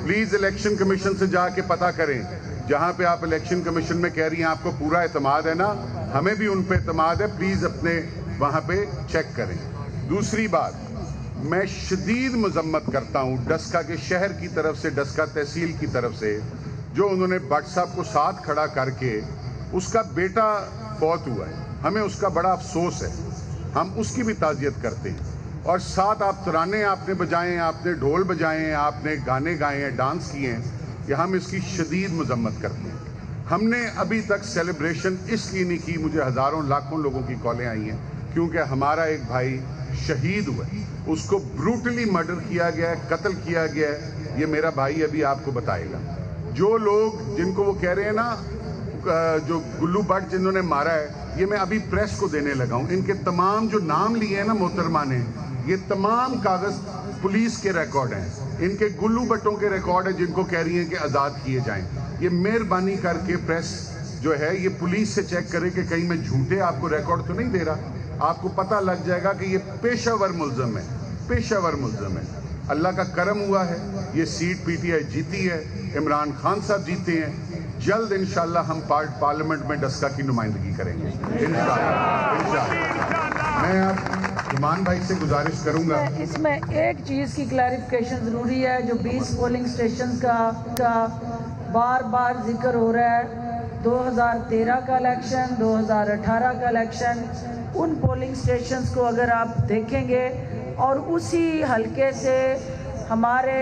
प्लीज इलेक्शन कमीशन से जाके पता करें। जहां पे आप इलेक्शन कमीशन में कह रही हैं आपको पूरा एतमाद है ना, हमें भी उन पे एतमाद है। प्लीज अपने वहां पे चेक करें। दूसरी बात, मैं शदीद मजम्मत करता हूं डस्का के शहर की तरफ से, डस्का तहसील की तरफ से, जो उन्होंने भट्ट साहब को साथ खड़ा करके, उसका बेटा फौत हुआ है, हमें उसका बड़ा अफसोस है, हम उसकी भी ताज़ियत करते हैं। और साथ आप तराने आपने बजाए हैं, आपने ढोल बजाए हैं, आपने गाने गाए हैं, डांस किए हैं, कि हम इसकी शदीद मजम्मत करते हैं। हमने अभी तक सेलिब्रेशन इसलिए नहीं की, मुझे हज़ारों लाखों लोगों की कॉलें आई हैं, क्योंकि हमारा एक भाई शहीद हुआ, उसको ब्रूटली मर्डर किया गया है, कत्ल किया गया है। ये मेरा भाई अभी आपको बताएगा। जो लोग जिनको वो कह रहे हैं ना, जो गुल्लू भट्ट जिन्होंने मारा है, ये मैं अभी प्रेस को देने लगा हूँ। इनके तमाम जो नाम लिए हैं ना मोहतरमा ने, ये तमाम कागज पुलिस के रिकॉर्ड हैं, इनके गुल्लू भट्टों के रिकॉर्ड है जिनको कह रही हैं कि आज़ाद किए जाएं। ये मेहरबानी करके प्रेस जो है ये पुलिस से चेक करे कि कहीं मैं झूठे आपको रिकॉर्ड तो नहीं दे रहा। आपको पता लग जाएगा कि ये पेशावर मुल्ज़म है, पेशावर मुल्ज़म है। अल्लाह का करम हुआ है, ये सीट PTI जीती है, इमरान खान साहब जीते हैं। जल्द इंशाल्लाह हम पार्लियामेंट में डस्का की नुमाइंदगी करेंगे इंशाल्लाह। मैं अब इमान भाई से गुजारिश करूंगा, इसमें एक चीज़ की क्लैरिफिकेशन ज़रूरी है। जो 20 पोलिंग स्टेशन का बार बार जिक्र हो रहा है, 2013 का इलेक्शन, 2018 का इलेक्शन, उन पोलिंग स्टेशंस को अगर आप देखेंगे और उसी हलके से हमारे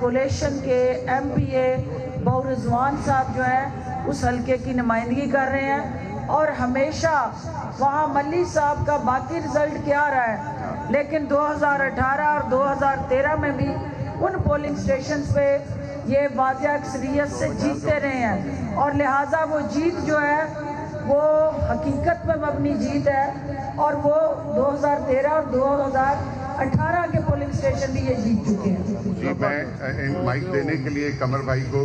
कोलेशन के MPA बहु रिजवान साहब जो हैं उस हलके की नुमाइंदगी कर रहे हैं, और हमेशा वहाँ मली साहब का बाकी रिजल्ट क्या रहा है, लेकिन 2018 और 2013 में भी उन पोलिंग स्टेशन पे ये वाजिया अक्सरियत से जीतते रहे हैं और लिहाजा वो जीत जो है वो हकीकत में मबनी जीत है और वो 2013 और 2018 के पोलिंग स्टेशन भी ये जीत चुके हैं। जी, मैं माइक देने के लिए कमर भाई को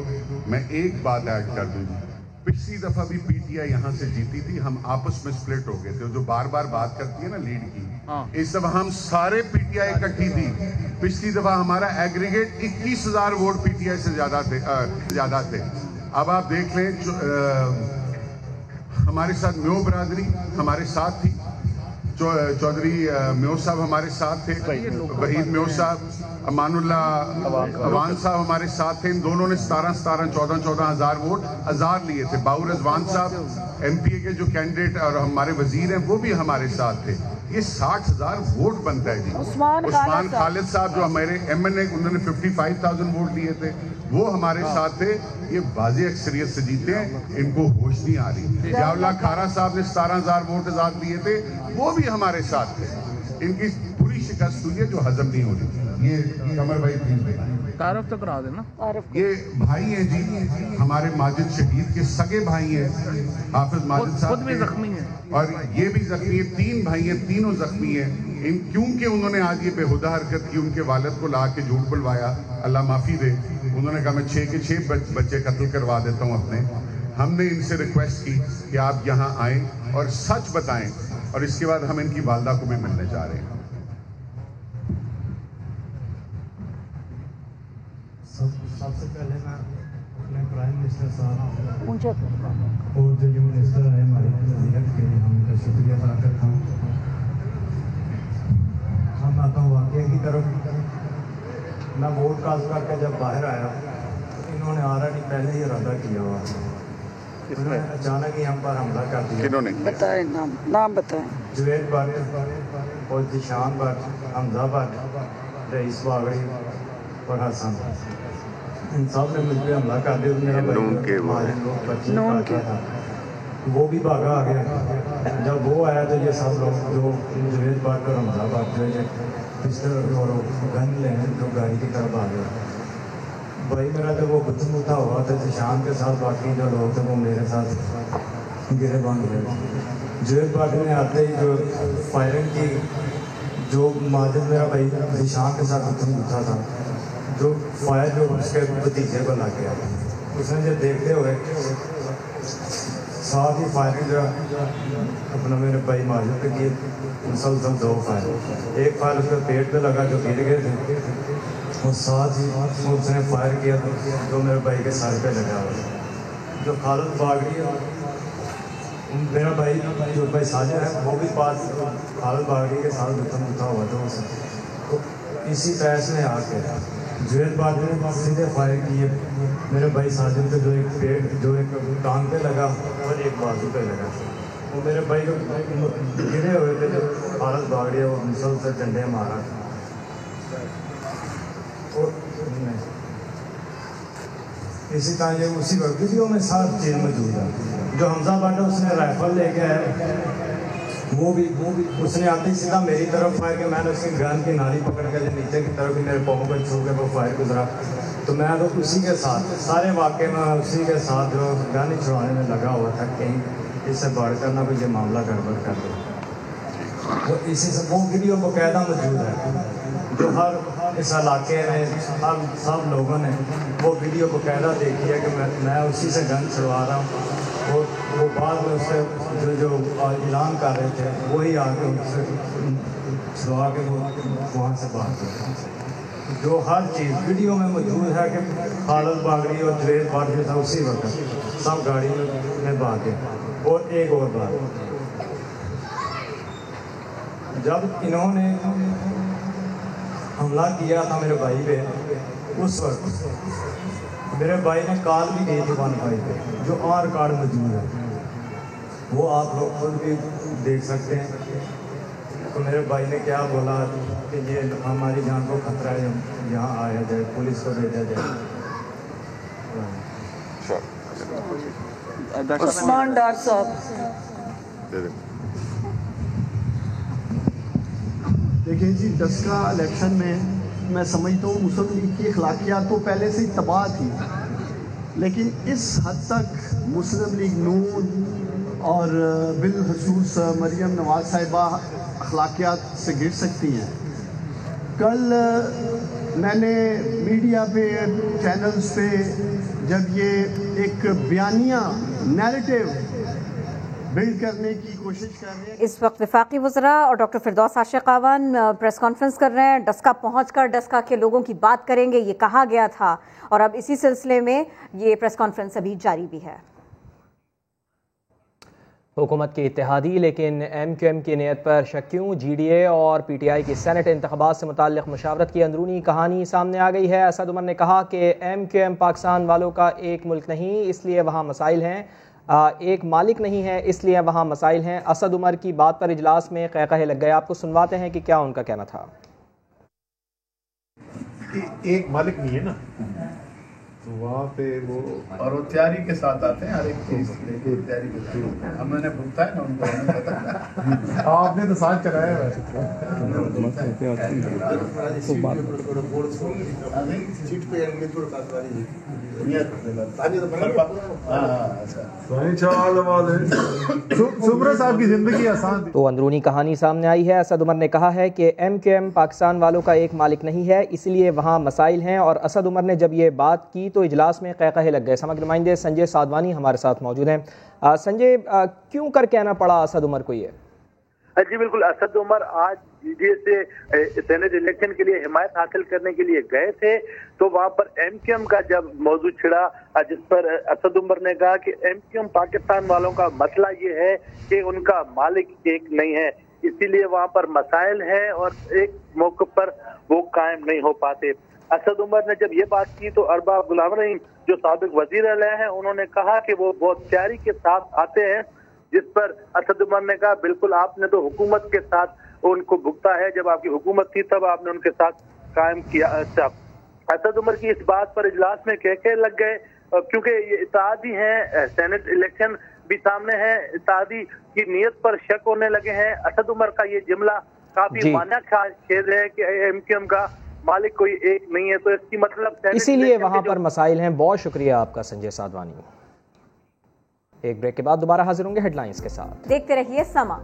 मैं एक बात ऐड कर दूँ। पिछली दफा भी पीटीआई यहाँ से जीती थी, हम आपस में स्प्लिट हो गए थे। जो बार बार बात करती है ना लीड की, इस दफा हम सारे पीटीआई इकट्ठी थी। पिछली दफा हमारा एग्रीगेट 21,000 वोट पीटीआई से ज्यादा थे। अब आप देख लें, हमारे साथ म्यो बरादरी हमारे साथ थी, चौधरी म्यो साहब हमारे साथ थे, वहीद म्यो साहब, अमानुल्ला अवान साहब हमारे साथ थे। इन दोनों ने 14 हज़ार वोट आज़ाद लिए थे। बाउर रजवान साहब एमपीए के जो कैंडिडेट और हमारे वजीर हैं वो भी हमारे साथ थे। ये 60,000 वोट बनता है जी। उस्मान खालिद साहब जो हमारे एमएनए, उन्होंने 55,000 वोट लिए थे, वो हमारे साथ थे। ये वाज़ेह अक्सरियत से जीते हैं, इनको होश नहीं आ रही। जियाउल्लाह खारा साहब ने 17,000 वोट आज़ाद लिए थे, वो भी हमारे साथ थे। इनकी पूरी शिकस्त हुई है जो हजम नहीं हो रही। ये कमर भाई तारफ तो करा देना। ये भाई हैं जी, हमारे माजिद शहीद के सगे भाई हैं, हाफिज माजिद साहब खुद भी जख्मी हैं और ये भी जख्मी है। 3 भाई हैं, तीनों जख्मी हैं। क्योंकि उन्होंने आज ये बेहुदा हरकत की, उनके वालिद को ला के झूठ बुलवाया, अल्लाह माफ़ी दे। उन्होंने कहा मैं 6 के 6 बच्चे कत्ल करवा देता हूँ अपने। हमने इनसे रिक्वेस्ट की कि आप यहाँ आएँ और सच बताएं, और इसके बाद हम इनकी वालदा को भी मिलने जा रहे हैं। सबसे पहले मैं अपने प्राइम मिनिस्टर साहब और जो मिनिस्टर है हमारी नसीहत के लिए हम उनका शुक्रिया अदा करता हूँ। हम आता हूँ वाकई की तरफ। मैं वोट कास्ट करके जब बाहर आया तो इन्होंने ऑलरेडी पहले ही इरादा किया हुआ, अचानक ही हम पर हमला कर दिया। किन्होंने बताएं, नाम बताएं। जुवेद भट्ट और जिशान भट्ट, हमजा भट्ट, रईस बागड़ी और हसन, इन सब ने मुझ पर हमला कर दिया। मेरा नून के था, वो भी भागा आ गया। जब वो आया तो ये सब लोग जो जुवेद भट्ट और हमजा भट्ट जो पिस्टल और गन लेने जो गाड़ी की तरफ आ गए। भाई मेरा जब वो गुत्थमुत्था हुआ तो जिशान के साथ बाकी जो लोग थे वो मेरे साथ गिरे बांध गए। जुवेद भट्ट ने आते ही जो फायरिंग की, जो माजिद मेरा भाई जिशान के साथ गुत्थमुत्था था, जो फायर जो उसके भतीजे को लग गया, उसने जब देखते हुए साथ ही फायरिंग जो अपना मेरे भाई माजिद पे की, मुसलसल 2 फायर। एक फायर उसके पेट पे लगा जो गिर गए थे, और साथ ही उसने फायर किया जो मेरे भाई के सर पे लगा हुआ। जो खालिद बागड़ी है मेरा भाई, जो भाई साजिद है, वो भी पास खालिद बागड़ी के साथ गुत्थमुत्था हुआ था उसे। तो इसी तरह से आके जुवेद भट्ट ने सीधे फायर किए मेरे भाई साजिद पे, जो एक पेट, जो एक टांग पे लगा और एक बाजू पे लगा। वो मेरे भाई को गिरे हुए थे, जो खालिद बागड़ी वो मुसलसल डंडे मारा। और इसी तरह ये उसी वक्त वीडियो में सारी चीज़ मौजूद है। जो हमजा भट्ट उसने राइफल लेके आया, वो भी उसने आते ही सीधा मेरी तरफ फायर किया। मैंने उसकी गन की नाली पकड़ के नीचे की तरफ मेरे पाँव पर छू के वो फायर गुजरा। तो मैं तो उसी के साथ सारे वाक़े में उसी के साथ जो गन छुड़ाने में लगा हुआ था, कहीं इससे बढ़कर ना कोई ये मामला गड़बड़ कर दे। तो इसी से वो वीडियो बाकायदा मौजूद है, जो हर इस इलाके में सब लोगों ने वो वीडियो बाकायदा देखी है कि मैं उसी से गन छुड़वा रहा हूँ। वो बाद में उससे जो ऐलान कर रहे थे वही आके उससे छुड़वा के वो वहाँ से बाहर गए। जो हर चीज़ वीडियो में मौजूद है कि खालिद बागड़ी और जुवेद भट्ट जो था उसी वक्त सब गाड़ी में भागे। और एक और बात, जब इन्होंने हमला किया था मेरे भाई पे, उस वक्त मेरे भाई ने कॉल भी की थी 15 पे, जो आर कार्ड मौजूद है, वो आप लोग खुद भी देख सकते हैं। तो मेरे भाई ने क्या बोला कि ये हमारी जान को खतरा है, यहाँ आया जाए, पुलिस को भेजा जाए। उस्मान डार साहब, देखिए जी, डस्का इलेक्शन में मैं समझता हूँ मुस्लिम लीग की अखलाकियात तो पहले से ही तबाह थी, लेकिन इस हद तक मुस्लिम लीग नून और बिलखसूस मरियम नवाज साहिबा अखलाकियात से गिर सकती हैं। कल मैंने मीडिया पे, चैनल्स पे जब ये एक बयानिया नैरेटिव बिल्ड करने की कोशिश कर रहे हैं। इस वक्त वफाकी वज़रा और डॉक्टर फिरदौस आशिक आवन प्रेस कॉन्फ्रेंस कर रहे हैं। डस्का पहुंचकर डस्का के लोगों की बात करेंगे, ये कहा गया था, और अब इसी सिलसिले में ये प्रेस कॉन्फ्रेंस अभी जारी भी है। हुकूमत की इत्तेहादी लेकिन MQM की नीयत पर शक क्यों? GDA और PTI की सेनेट इंतखाबात से मुताल्लिक़ मुशावरत की अंदरूनी कहानी सामने आ गई है। असद उमर ने कहा कि MQM पाकिस्तान वालों का एक मुल्क नहीं, इसलिए वहाँ मसाइल हैं, एक मालिक नहीं है, इसलिए वहाँ मसाइल हैं। असद उमर की बात पर इजलास में क़हक़हे लग गए। आपको सुनवाते हैं कि क्या उनका कहना था। एक मालिक नहीं है ना, तो वहाँ पे वो और वो तैयारी के साथ आते हैं, हर एक चीज लेके तैयारी के साथ। हमने भुगता है ना उनको, हमें पता आपने तो साथ चलाया है। साहब की जिंदगी आसान। तो अंदरूनी कहानी सामने आई है। असद उमर ने कहा है कि MQM पाकिस्तान वालों का एक मालिक नहीं है, इसलिए वहाँ मसाइल हैं। और असद उमर ने जब ये बात की तो इजलास में क़हक़हे लग गए। समग्र नुमाइंदे संजय साधवानी हमारे साथ मौजूद हैं। संजय, क्यों कर कहना पड़ा असद उमर को ये? जी बिल्कुल, असद उमर आज GDA से सेनेट इलेक्शन के लिए हिमायत हासिल करने के लिए गए थे, तो वहां पर MQM का जब मौजू छिड़ा, जिस पर असद उमर ने कहा कि MQM पाकिस्तान वालों का मसला ये है कि उनका मालिक एक नहीं है, इसीलिए वहां पर मसाइल है और एक मौके पर वो कायम नहीं हो पाते। असद उमर ने जब ये बात की तो अरबाब गुलाम रहीम जो साबिक वजीर आला है, उन्होंने कहा कि वो बहुत तैयारी के साथ आते हैं, जिस पर असद उमर ने कहा बिल्कुल आपने तो हुकूमत के साथ उनको भुगता है, जब आपकी हुकूमत थी तब आपने उनके साथ कायम किया था। असद उमर की इस बात पर इजलास में कहके लग गए, क्योंकि ये इत्तेहादी हैं, सेनेट इलेक्शन भी सामने है, इत्तेहादी की नीयत पर शक होने लगे हैं। असद उमर का ये जुमला काफी माना खेद है कि MQM का मालिक कोई एक नहीं है, तो इसकी मतलब इसीलिए वहां पर मसाइल हैं। बहुत शुक्रिया आपका संजय साधवानी। एक ब्रेक के बाद दोबारा हाजिर होंगे हेडलाइंस के साथ। देखते रहिए समा।